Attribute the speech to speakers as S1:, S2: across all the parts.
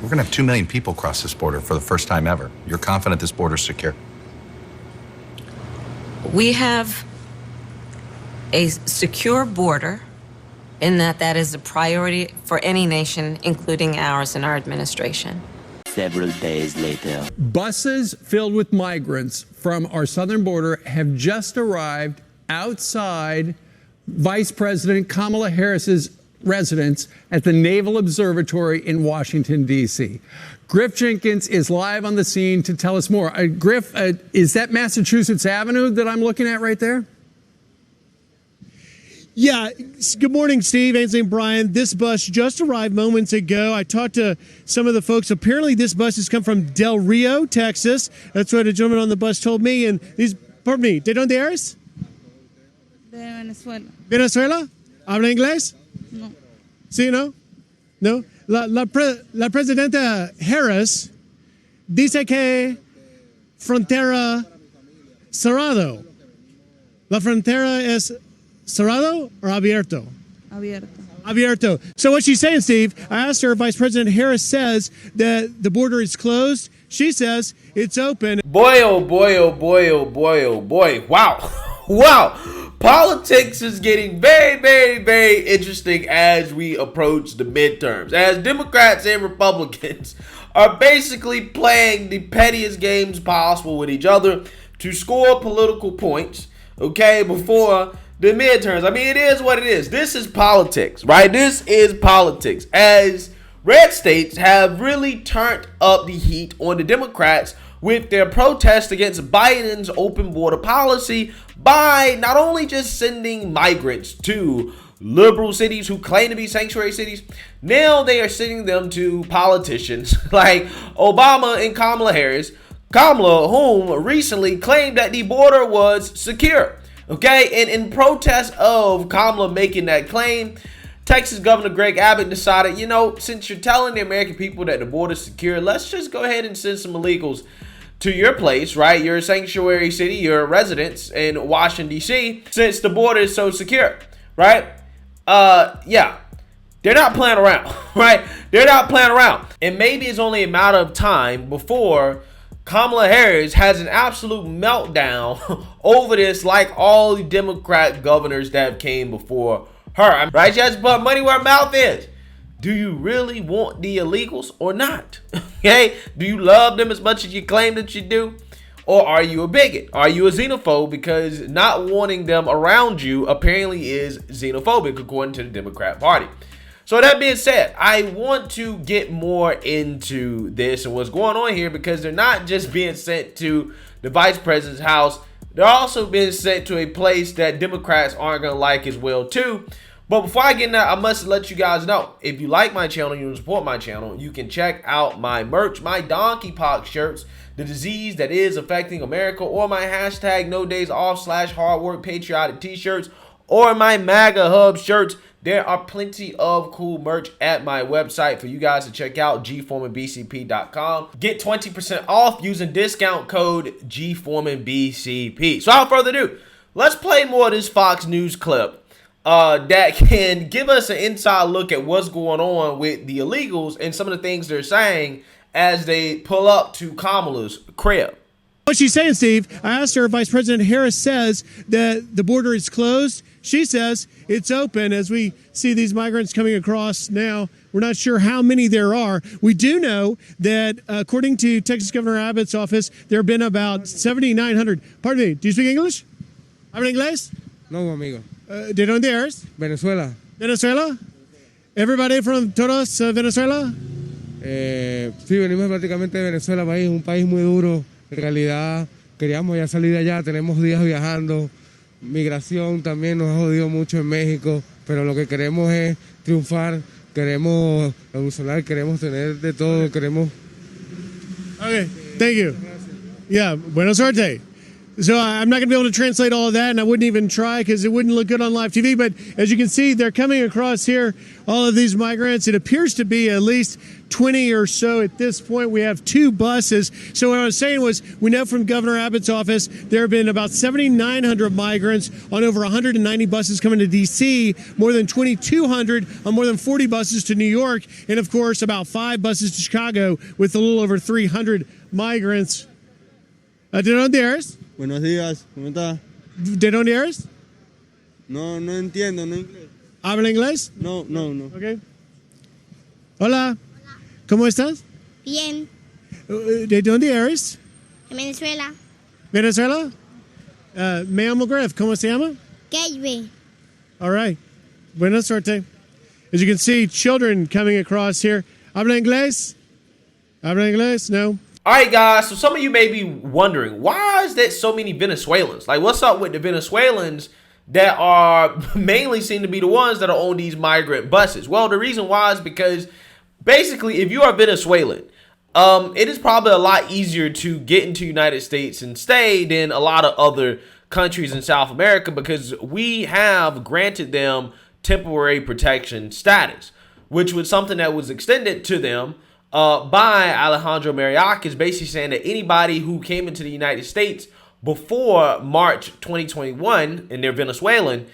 S1: We're going to have 2 million people cross this border for the first time ever. You're confident this border's secure?
S2: We have a secure border in that is a priority for any nation, including ours and our administration.
S3: Several days later.
S4: Buses filled with migrants from our southern border have just arrived outside Vice President Kamala Harris's residence at the Naval Observatory in Washington, D.C. Griff Jenkins is live on the scene to tell us more. Griff, is that Massachusetts Avenue that I'm looking at right there?
S5: Yeah. Good morning, Steve, Ainsley, and Brian. This bus just arrived moments ago. I talked to some of the folks. Apparently, this bus has come from Del Rio, Texas. That's what a gentleman on the bus told me. And these, pardon me, ¿de dónde eres?
S6: De Venezuela.
S5: ¿Venezuela? ¿Habla inglés?
S6: No.
S5: ¿Sí, no? ¿No? La presidenta Harris dice que frontera cerrado. ¿La frontera es cerrado or abierto?
S6: Abierto.
S5: Abierto. So what she's saying, Steve, I asked her, Vice President Harris says that the border is closed. She says it's open.
S7: Boy, oh boy, oh boy, oh boy, oh boy. Wow. Wow. Politics is getting very, very, very interesting as we approach the midterms, as Democrats and Republicans are basically playing the pettiest games possible with each other to score political points, okay, before the midterms. I mean, it is what it is. This is politics, right? This is politics, as red states have really turned up the heat on the Democrats with their protest against Biden's open border policy by not only just sending migrants to liberal cities who claim to be sanctuary cities, now they are sending them to politicians like Obama and Kamala Harris. Kamala, whom recently claimed that the border was secure. Okay, and in protest of Kamala making that claim, Texas Governor Greg Abbott decided, you know, since you're telling the American people that the border is secure, let's just go ahead and send some illegals to your place, right? Your sanctuary city, your residence in Washington, D.C., since the border is so secure, right? Yeah, they're not playing around, right? They're not playing around. And maybe it's only a matter of time before Kamala Harris has an absolute meltdown over this, like all the Democrat governors that came before her, right? She has to put money where her mouth is. Do you really want the illegals or not? Okay? Do you love them as much as you claim that you do? Or are you a bigot? Are you a xenophobe? Because not wanting them around you apparently is xenophobic, according to the Democrat Party. So that being said, I want to get more into this and what's going on here, because they're not just being sent to the vice president's house. They're also being sent to a place that Democrats aren't going to like as well, too. But before I get into that, I must let you guys know, if you like my channel, you want to support my channel, you can check out my merch, my donkeypox shirts, the disease that is affecting America, or my hashtag no days off / hard work patriotic t-shirts, or my MAGA hub shirts. There are plenty of cool merch at my website for you guys to check out, gforemanbcp.com. Get 20% off using discount code gforemanbcp. So without further ado, let's play more of this Fox News clip that can give us an inside look at what's going on with the illegals and some of the things they're saying as they pull up to Kamala's crib.
S5: What she's saying, Steve, I asked her, Vice President Harris says that the border is closed. She says it's open as we see these migrants coming across now. We're not sure how many there are. We do know that, according to Texas Governor Abbott's office, there have been about 7,900. Pardon me, do you speak English? ¿Habla inglés?
S8: No, amigo.
S5: ¿De dónde eres?
S8: Venezuela.
S5: Venezuela? Everybody from todos Venezuela?
S8: Sí, venimos prácticamente de Venezuela, un país muy duro. En realidad, queríamos ya salir de allá, tenemos días viajando. Migración también nos ha jodido mucho en México, pero lo que queremos es triunfar, queremos evolucionar, queremos tener de todo, queremos...
S5: Okay, thank you. Yeah, buena suerte. So I'm not going to be able to translate all of that, and I wouldn't even try because it wouldn't look good on live TV. But as you can see, they're coming across here, all of these migrants. It appears to be at least 20 or so at this point. We have 2 buses. So what I was saying was, we know from Governor Abbott's office, there have been about 7,900 migrants on over 190 buses coming to D.C., more than 2,200 on more than 40 buses to New York, and of course, about 5 buses to Chicago with a little over 300 migrants. ¿De dónde eres?
S9: Buenos días, ¿cómo está?
S5: ¿De dónde eres?
S9: No entiendo, no inglés.
S5: ¿Habla inglés?
S9: No.
S5: Okay. Hola. ¿Cómo estás?
S10: Bien.
S5: ¿De dónde eres?
S10: De Venezuela.
S5: ¿Venezuela? Me llamo Griff. ¿Cómo se llama?
S10: Gaby.
S5: All right. Buena suerte. As you can see, children coming across here. ¿Habla inglés? ¿Habla inglés? No.
S7: All right, guys, so some of you may be wondering, why is there so many Venezuelans? Like, what's up with the Venezuelans that are mainly seem to be the ones that are on these migrant buses? Well, the reason why is because basically, if you are Venezuelan, it is probably a lot easier to get into the United States and stay than a lot of other countries in South America because we have granted them temporary protection status, which was something that was extended to them by Alejandro Mayorkas, basically saying that anybody who came into the United States before March 2021 and they're Venezuelan,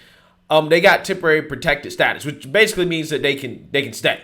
S7: they got temporary protected status, which basically means that they can stay.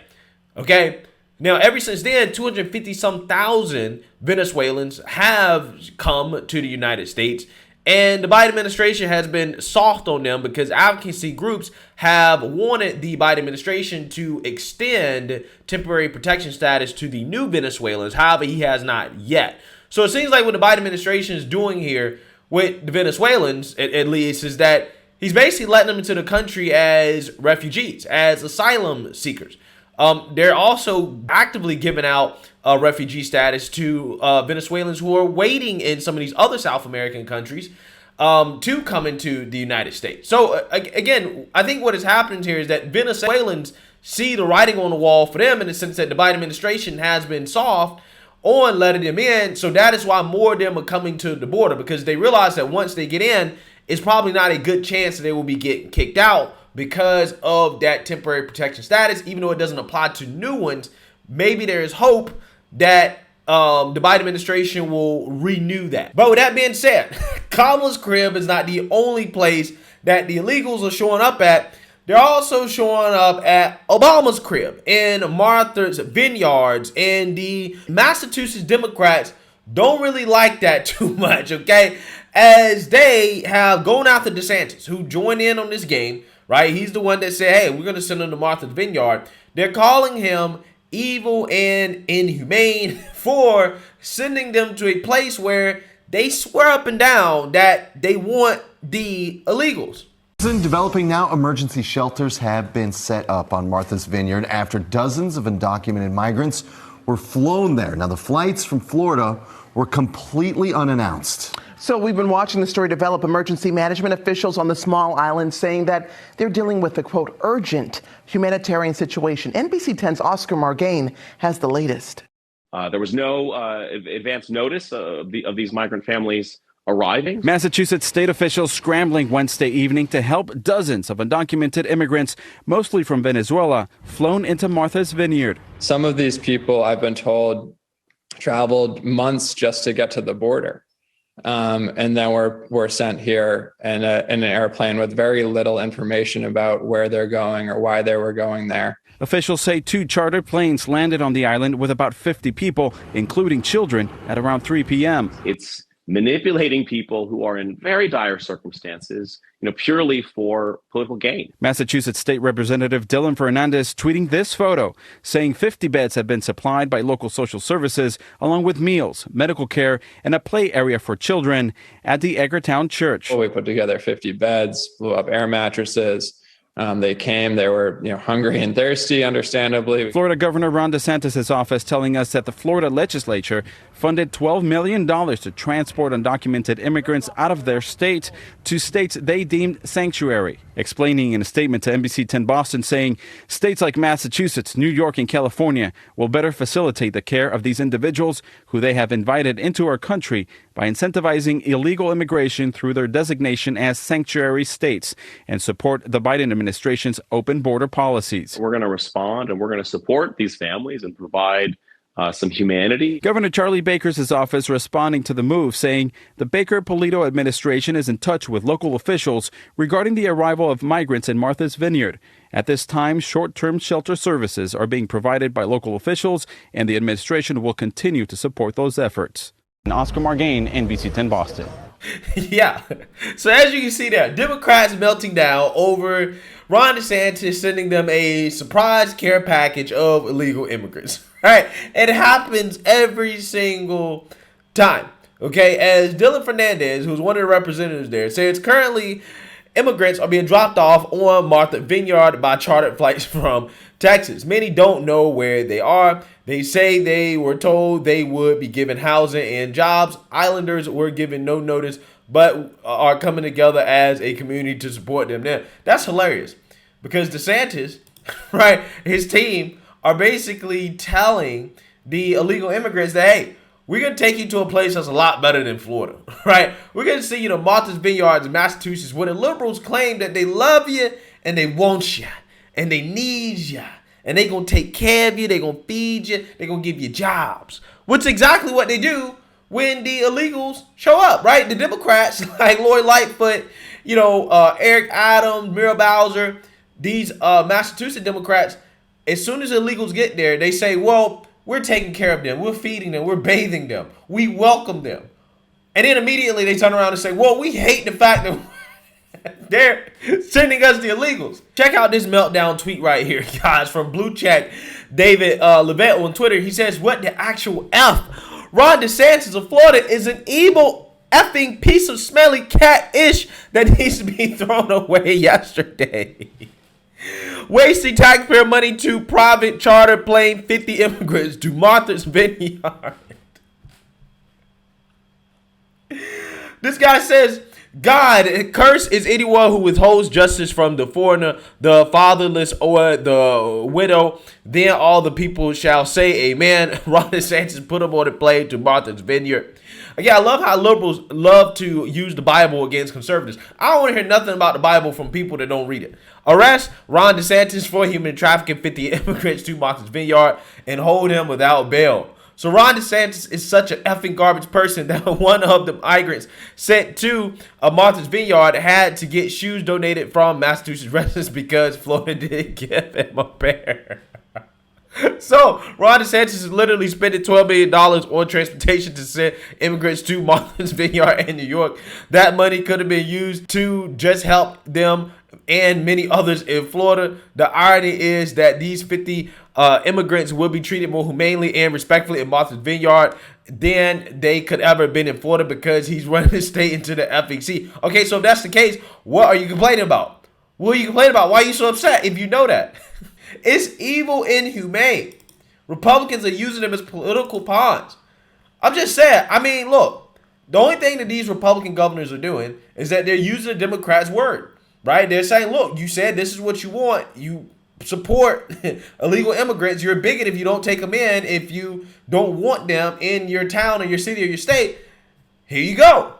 S7: Okay. Now, ever since then, 250-some thousand Venezuelans have come to the United States, and the Biden administration has been soft on them because advocacy groups have wanted the Biden administration to extend temporary protection status to the new Venezuelans. However, he has not yet. So it seems like what the Biden administration is doing here with the Venezuelans, at least, is that he's basically letting them into the country as refugees, as asylum seekers. They're also actively giving out refugee status to Venezuelans who are waiting in some of these other South American countries to come into the United States. So again, I think what is happening here is that Venezuelans see the writing on the wall for them in the sense that the Biden administration has been soft on letting them in. So that is why more of them are coming to the border, because they realize that once they get in, it's probably not a good chance that they will be getting kicked out because of that temporary protection status. Even though it doesn't apply to new ones, maybe there is hope that the Biden administration will renew that. But with that being said, Kamala's crib is not the only place that the illegals are showing up at. They're also showing up at Obama's crib in Martha's Vineyards, and the Massachusetts Democrats don't really like that too much, okay? As they have gone after DeSantis, who joined in on this game, right? He's the one that said, hey, we're going to send him to Martha's Vineyard. They're calling him evil and inhumane for sending them to a place where they swear up and down that they want the illegals.
S11: Developing now, emergency shelters have been set up on Martha's Vineyard after dozens of undocumented migrants were flown there. Now, the flights from Florida were completely unannounced.
S12: So we've been watching the story develop. Emergency management officials on the small island saying that they're dealing with a, quote, urgent humanitarian situation. NBC 10's Oscar Margain has the latest.
S13: There was no advance notice of these migrant families arriving.
S14: Massachusetts state officials scrambling Wednesday evening to help dozens of undocumented immigrants, mostly from Venezuela, flown into Martha's Vineyard.
S15: Some of these people, I've been told, traveled months just to get to the border. And then we're sent here in an airplane with very little information about where they're going or why they were going there.
S14: Officials say 2 chartered planes landed on the island with about 50 people, including children, at around 3 p.m.
S13: It's manipulating people who are in very dire circumstances, purely for political gain.
S14: Massachusetts State Representative Dylan Fernandez tweeting this photo, saying 50 beds have been supplied by local social services, along with meals, medical care, and a play area for children at the Edgartown Church.
S15: We put together 50 beds, blew up air mattresses. They came, they were hungry and thirsty, understandably.
S14: Florida Governor Ron DeSantis' office telling us that the Florida legislature funded $12 million to transport undocumented immigrants out of their state to states they deemed sanctuary. explaining in a statement to NBC 10 Boston, saying states like Massachusetts, New York, and California will better facilitate the care of these individuals who they have invited into our country by incentivizing illegal immigration through their designation as sanctuary states and support the Biden administration's open border policies.
S13: We're going to respond and we're going to support these families and provide some humanity.
S14: Governor Charlie Baker's office responding to the move, saying the Baker-Polito administration is in touch with local officials regarding the arrival of migrants in Martha's Vineyard. At this time, short-term shelter services are being provided by local officials, and the administration will continue to support those efforts. Oscar Margain, NBC 10 Boston.
S7: Yeah. So as you can see there, Democrats melting down over Ron DeSantis sending them a surprise care package of illegal immigrants. Right? It happens every single time. Okay? As Dylan Fernandez, who's one of the representatives there, says currently immigrants are being dropped off on Martha Vineyard by chartered flights from Texas. Many don't know where they are. They say they were told they would be given housing and jobs. Islanders were given no notice, but are coming together as a community to support them. Now, that's hilarious because DeSantis, right, his team are basically telling the illegal immigrants that, hey, we're going to take you to a place that's a lot better than Florida, right? We're going to send you to Martha's Vineyards in Massachusetts where the liberals claim that they love you and they want you and they need you and they're going to take care of you, they're going to feed you, they're going to give you jobs, which is exactly what they do when the illegals show up, right? The Democrats like Lori Lightfoot, Eric Adams, Muriel Bowser, these Massachusetts Democrats, as soon as illegals get there, they say, well, we're taking care of them. We're feeding them. We're bathing them. We welcome them. And then immediately they turn around and say, well, we hate the fact that they're sending us the illegals. Check out this meltdown tweet right here, guys, from Blue Check David Levet on Twitter. He says, what the actual F? Ron DeSantis of Florida is an evil effing piece of smelly cat-ish that needs to be thrown away yesterday. Wasting taxpayer money to private charter plane 50 immigrants to Martha's Vineyard. This guy says, God, curse is anyone who withholds justice from the foreigner, the fatherless, or the widow. Then all the people shall say amen. Ron DeSantis put him on a plane to Martha's Vineyard. Again, I love how liberals love to use the Bible against conservatives. I don't want to hear nothing about the Bible from people that don't read it. Arrest Ron DeSantis for human trafficking 50 immigrants to Martha's Vineyard and hold him without bail. So Ron DeSantis is such an effing garbage person that one of the migrants sent to Martha's Vineyard had to get shoes donated from Massachusetts residents because Florida didn't give him a pair. So Ron DeSantis is literally spending $12 million on transportation to send immigrants to Martha's Vineyard in New York. That money could have been used to just help them and many others in Florida. The irony is that these 50 immigrants will be treated more humanely and respectfully in Martha's Vineyard than they could ever have been in Florida because he's running the state into the FEC. Okay, so if that's the case, what are you complaining about? What are you complaining about? Why are you so upset if you know that? It's evil, inhumane. Republicans are using them as political pawns. I'm just saying, I mean, look, the only thing that these Republican governors are doing is that they're using the Democrats' word, right? They're saying, look, you said this is what you want. You support illegal immigrants. You're a bigot if you don't take them in, if you don't want them in your town or your city or your state. Here you go.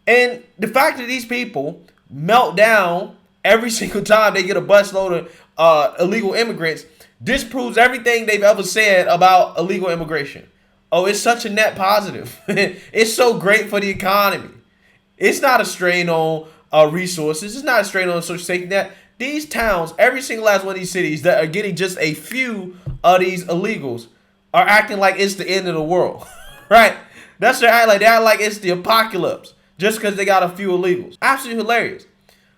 S7: And the fact that these people melt down every single time they get a busload of illegal immigrants disproves everything they've ever said about illegal immigration. Oh, it's such a net positive. It's so great for the economy. It's not a strain on resources. It's not a strain on social safety net. These towns, every single last one of these cities that are getting just a few of these illegals are acting like it's the end of the world, right? That's their act like. They act like it's the apocalypse just because they got a few illegals. Absolutely hilarious.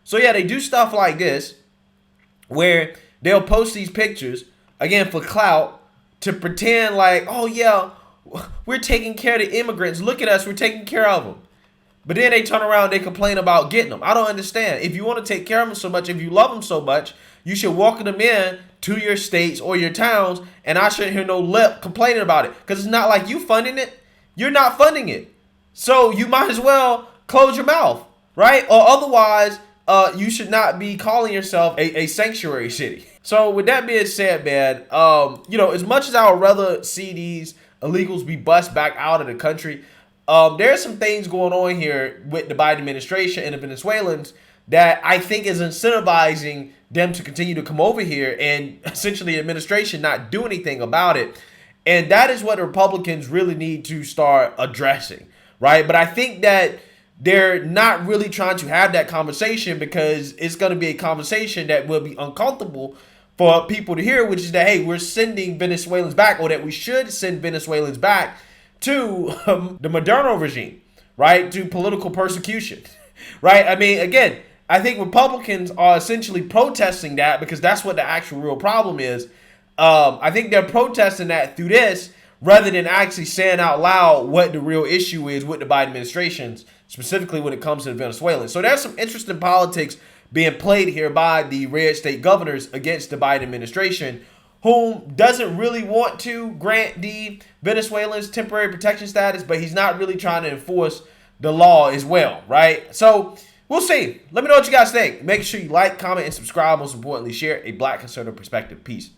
S7: So yeah, they do stuff like this where they'll post these pictures, again, for clout, to pretend like, oh yeah, we're taking care of the immigrants. Look at us, we're taking care of them. But then they turn around and they complain about getting them. I don't understand. If you want to take care of them so much, if you love them so much, you should welcome them in to your states or your towns, and I shouldn't hear no lip complaining about it. Because it's not like you funding it. You're not funding it. So you might as well close your mouth, right? Or otherwise, you should not be calling yourself a sanctuary city. So with that being said, man, as much as I would rather see these illegals be bussed back out of the country, there are some things going on here with the Biden administration and the Venezuelans that I think is incentivizing them to continue to come over here, and essentially the administration not do anything about it. And that is what the Republicans really need to start addressing, right? But I think that they're not really trying to have that conversation because it's going to be a conversation that will be uncomfortable for people to hear, which is that, hey, we're sending Venezuelans back, or that we should send Venezuelans back to the Maduro regime, right? To political persecution, right? I mean, again, I think Republicans are essentially protesting that because that's what the actual real problem is. I think they're protesting that through this rather than actually saying out loud what the real issue is with the Biden administration, specifically when it comes to the Venezuelans. So there's some interesting politics being played here by the red state governors against the Biden administration, whom doesn't really want to grant the Venezuelans temporary protection status, but he's not really trying to enforce the law as well, right? So we'll see. Let me know what you guys think. Make sure you like, comment, and subscribe. Most importantly, share a Black conservative perspective. Peace.